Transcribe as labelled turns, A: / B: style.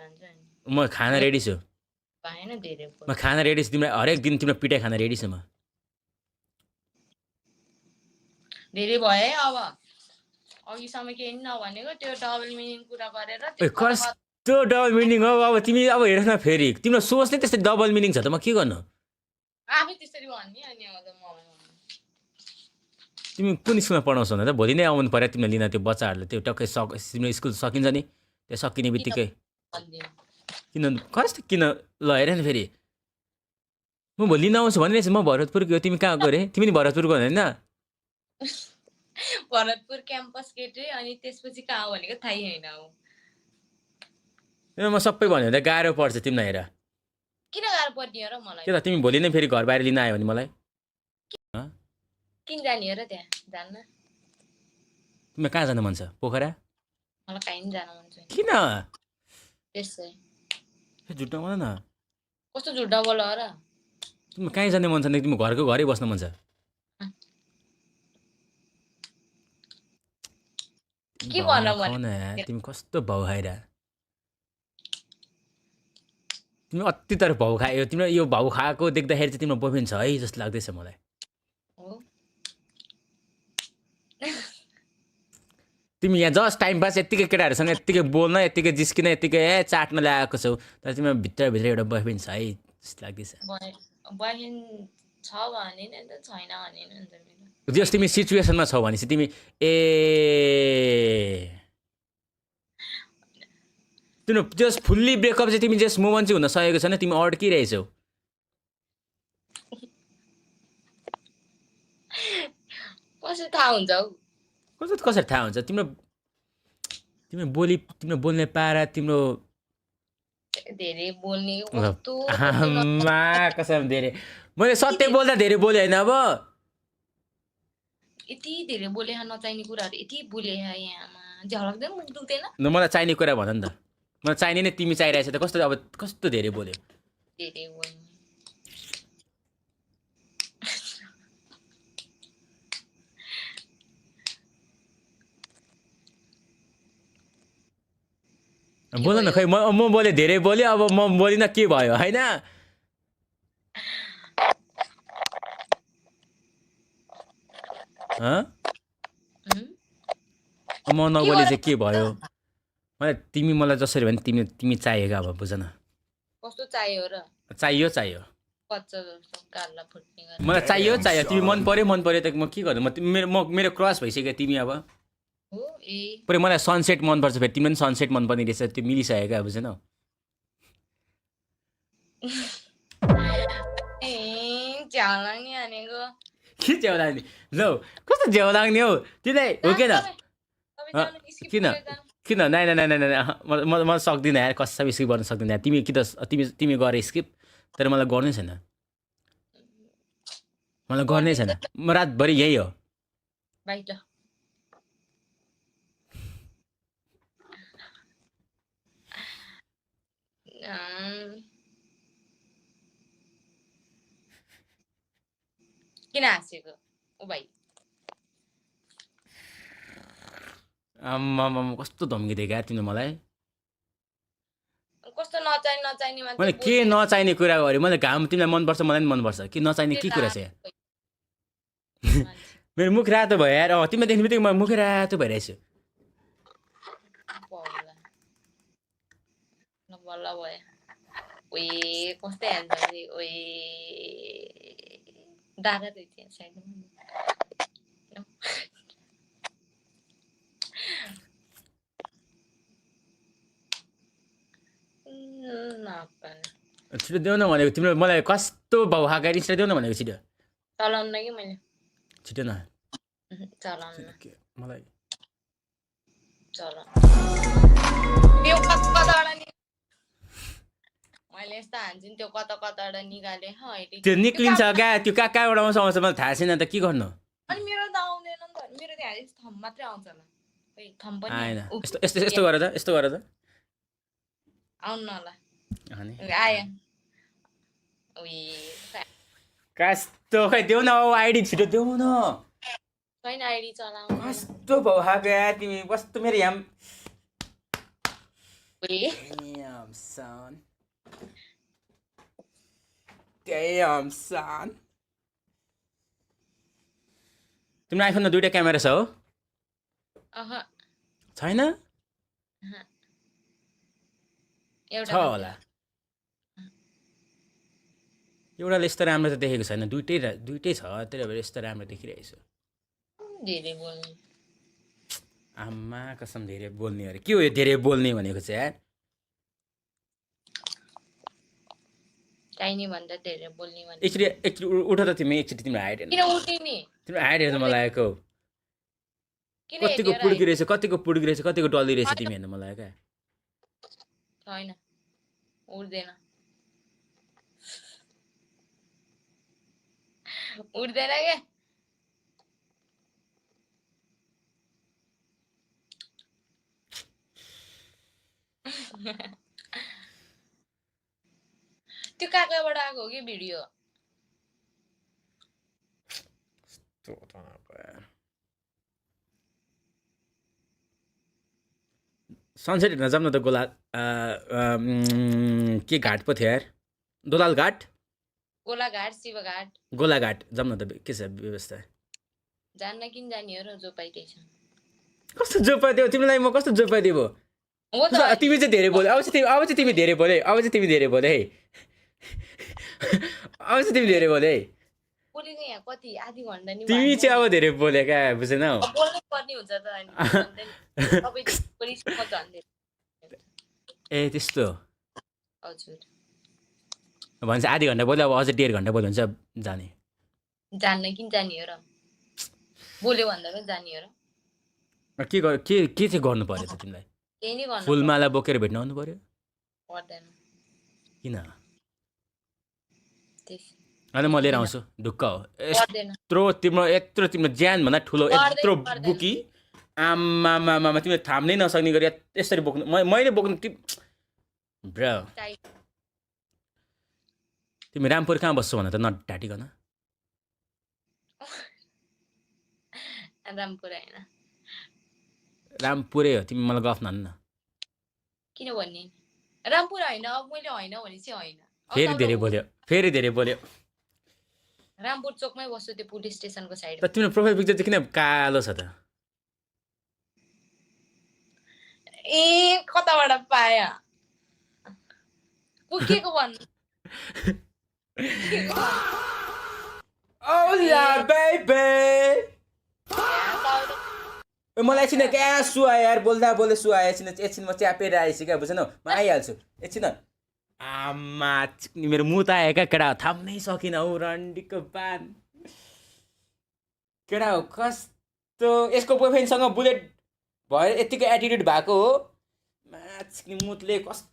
A: जान्छ नि
B: म खाना रेडी छु
A: पाएन धेरै
B: म खाना रेडी छु तिमीलाई हरेक दिन तिम्रो पिटाइ खाना रेडी छु म
A: धेरै भयो है अब अघिसम्म केही नभनेको त्यो डबल मिनिङ कुरा गरेर
B: कस्तो डबल मिनिङ हो अब तिमी अब हेर्छ न फेरि तिम्रो सोच नै त्यस्तै डबल मिनिङ छ त म के गर्नु
A: आफै त्यसरी भन्ने अनि अब
B: तिमी कुन स्कुलमा पढाउँछौ त भोलि नै आउनु पर्यो तिमीले लिन त्यो बच्चाहरूले त्यो टक्कै तिम्रो स्कुल सकिन्छ नि त्यो सकिने बित्तिकै किन कस्तो किन ल हेर नि फेरि म भोलि लिन आउँछु भनिरहेछु म भरतपुरको तिमी कहाँ गयो अरे तिमी नि भरतपुरको होइन
A: भरतपुर क्याम्पस गेट अनि त्यसपछि कहाँ भनेको थाहै होइन
B: म सबै भन्यो भने गाह्रो पर्छ तिमीलाई हेर
A: किन गाह्रो पर्ने हो र मलाई
B: के त तिमी भोलि नै फेरि घर बाहिर लिन आयो भने मलाई
A: किन जाने हो र त्यहाँ जान्न
B: तिमीलाई कहाँ जानु मन छ पोखरा
A: मलाई कहीँ जान मन छैन
B: किन
A: त्यसै
B: झुट्टा मन न
A: कस्तो झुट्टा बोल र
B: तिमी कहीँ जाने मन छ नि तिमी घरको घरै बस्न मन छ
A: के भन
B: तिमी कस्तो भाउ खाएर तिमी अति तर भाउ खायो तिम्रो यो भाउ खाएको देख्दाखेरि चाहिँ तिम्रो बोयफ्रेन्ड छ है जस्तो लाग्दैछ मलाई तिमी यहाँ जस्ट टाइम पास यत्तिकै केटाहरूसँग यत्तिकै बोल्न यत्तिकै जिस्किन यत्तिकै चाट्न ल्याएको छौ तर तिम्रो भित्रभित्र एउटा बोयफ्रेन्ड छ है जस्तो लाग्दैछ
A: बोयफ्रेन्ड छ भने नि त छैन भने नि त
B: जस तिमी सिचुएसनमा छौ भनेपछि तिमी तिम्रो जस फुल्ली ब्रेकअप चाहिँ तिमी जस मोमेन्ट चाहिँ हुन सकेको छैन तिमी अड्किरहेछौ
A: कसरी थाहा हुन्छ हौ
B: कसरी थाहा हुन्छ तिम्रो बोल्ने पारा तिम्रो
A: धेरै बोल्ने
B: कसम धेरै मैले सत्य बोल्दा धेरै बोले होइन अब
A: यति धेरै बोले नचाहिने कुराहरू यति बोले यहाँमा झलक्दैन मुख दुख्दैन
B: मलाई चाहिने कुरा भन नि त मलाई चाहिने नै तिमी चाहिरहेछ त कस्तो धेरै बोल्यो
A: धेरै बोल्ने
B: बोल न खै म बोले धेरै बोल्यो अब म बोलिन के भयो होइन म नबोले चाहिँ के भयो मलाई तिमी मलाई जसरी भने तिमी चाहिएको अब बुझ न
A: कस्तो चाहियो र
B: चाहियो मलाई चाहियो तिमी मन पर्यो त म के गर्नु मेरो क्रस भइसक्यो तिमी अब पुरै मलाई सनसेट मनपर्छ फेरि तिमीले पनि सनसेट मनपर्ने रहेछ त्यो मिलिसकेको बुझ न के च्याउ लाग्ने ल कस्तो च्याउ लाग्ने हौ तिमीलाई हो किन नाइ म सक्दिनँ यार कसै स्किप गर्न सक्दिनँ तिमी कि त तिमी गर स्किप तर मलाई गर्नै छैन म रातभरि यही हो
A: किन हाँसेको ओ भाइ
B: आम्मामा कस्तो धम्की दिएको यार तिमीले मलाई
A: कस्तो नचाहिने
B: मैले के नचाहिने कुरा गरे मैले घाम तिमीलाई मनपर्छ मलाई पनि मनपर्छ के नचाहिने के कुरा छ मेरो मुख रातो भयो यार तिमीले देख्ने बित्तिकै म मुखै रातो भइरहेछु
A: बल्ल भयो ओए कस्तै हान्छ ओए दादा त थियो साइड
B: छिटो देऊ न भनेको तिम्रो मलाई कस्तो भाउ खाएको रिस्टा देऊ न भनेको छिटो
A: चलाउन कि मैले
B: छिटो न
A: चलाउन
B: मलाई
A: चला त्यो कताबाट मैले यस्तो हान्छु त्यो कताबाट निकाले
B: त्यो निक्लिन्छ क्या त्यो कहाँबाट आउँछ मलाई थाहा छैन त के गर्नु
A: अनि मेरो त आउँदैन नि त मेरो त्यहाँ थम मात्रै आउँछ ल थम पनि
B: आएन यस्तो गर त
A: आउनु न ल आयो
B: कस्तो खै देऊ न आइडी छिटो देऊ न
A: छैन आइडी चलाउनु
B: कस्तो भाउ खाएको यार तिमी कस्तो मेरो यहाँ Damn, son. Damn, son. तिम्रो आइफोनमा 2टा क्यामेरा छ हो? छैन? छ होला। एउटाले यस्तो राम्रो त देखेको छैन, दुइटै छ, त्यही भएर यस्तो राम्रो देखिरहेछ।
A: धेरै बोल्ने।
B: आम्मा कसम धेरै बोल्ने अरे। के हो यो धेरै बोल्ने भनेको चाहिँ यार?
A: चाहिने भन्दा धेरै बोल्ने भने।
B: एकचोटि उठ त तिमी, एकचोटि तिम्रो हाइट हेर्नु।
A: किन उठ्ने?
B: तिम्रो हाइट हेर्नु मलाई आएको। कतिको पुड्की रहेछ, कतिको डल्ली रहेछ तिमी हेर्नु मलाई क्या।
A: छैन, उठ्दैन। उठ्दैन के? त्यो काकाबाट आएको हो कि भिडियो?
B: सनसेट हेर्न जाऊँ न त गोला के घाट पो थियो यार? दोलाल घाट?
A: गोलाघाट, शिवघाट।
B: गोलाघाट जाऊँ न त, के छ व्यवस्था?
A: जान्न किन जाने हो र, जो पाइरहेछ।
B: कस्तो जो पाइदियो तिमीलाई, म कस्तो जो पाइदियो?
A: हो त।
B: तिमी चाहिँ धेरै बोल्यो, अब चाहिँ तिमी धेरै बोल्यो है। अब चाहिँ तिमी धेरै बोल्यो है।
A: बोलेको यहाँ कति आधी घन्टा नि।
B: तिमी चाहिँ अब धेरै बोल्यो क्या, बुझेनौ?
A: बोल्नै पर्ने हुन्छ त अनि।
B: ए त्यस्तो
A: हजुर।
B: भन्छ आधी घन्टा बोल्यो, अब अझै 1.5 घन्टा बोल्यो भने चाहिँ जाने।
A: जान्न किन जाने हो र? बोल्यो भन्दा पनि जाने हो र?
B: के चाहिँ गर्नु पर्यो त तिमीलाई?
A: केही नै गर्नु
B: फुलमाला बोकेर भेट्न आउनु पर्यो?
A: पर्दैन।
B: किन?
A: त्यस
B: अनि म लिएर आउँछु, ढुक्क हो।
A: पर्दैन।
B: यत्रो तिम्रो ज्यान भन्दा ठुलो यत्रो बुकी, आम्मामामा तिमीले थाम्नै नसक्ने गरी यसरी बोक्नु, मैले बोक्नु ब्रो। तिमी रामपुर कहाँ बस्छौ भन त, नढाँटिकन?
A: रामपुर हैन,
B: रामपुरै हो। तिमी मलाई गफ नहान्नु न।
A: किन भन्ने? रामपुर हैन, अब मैले हैन भने चाहिँ हैन।
B: फेरि धेरै बोल्यो।
A: रामपुर चोकमै बस्छु, त्यो पुलिस स्टेसनको साइड।
B: त तिम्रो प्रोफाइल पिक्चर चाहिँ किन कालो छ त?
A: ए कताबाट पाया? पुगेको भन्नु।
B: Oh yeah baby. मलाई एकछिन क्या सुहा यार, बोल्दा सुहा एकछिन म च्यापेर आएछु क्या, बुझेनौ? म आइहाल्छु एकछिन। आम्मा मेरो मुत आयो क्या केटा, थाम्नै सकिनँ हौ रन्डीको पान। केटा हो कस्तो, यसको बोयफ्रेन्डसँग बुलेट भएर यतिको एटिट्युड भएको हो। मुतले कस्तो